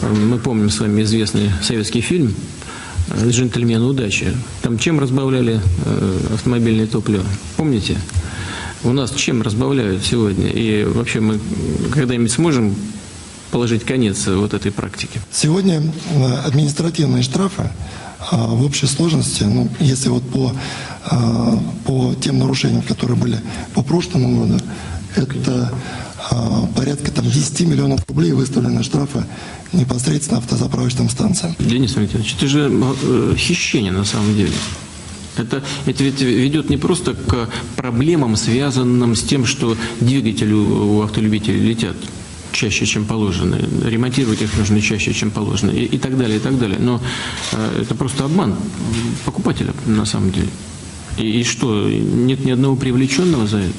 Мы помним с вами известный советский фильм «Джентльмены удачи». Там чем разбавляли автомобильное топливо? Помните? У нас чем разбавляют сегодня? И вообще мы когда-нибудь сможем положить конец вот этой практике? Сегодня административные штрафы в общей сложности, ну, если вот по тем нарушениям, которые были по прошлому году, это порядка 10 миллионов рублей выставлены штрафы непосредственно автозаправочным станциям. Денис Валентинович, это же хищение на самом деле. Это ведь ведет не просто к проблемам, связанным с тем, что двигатели у автолюбителей летят чаще, чем положено, ремонтировать их нужно чаще, чем положено, и так далее, и так далее. Но это просто обман покупателя на самом деле. И что, нет ни одного привлеченного за это?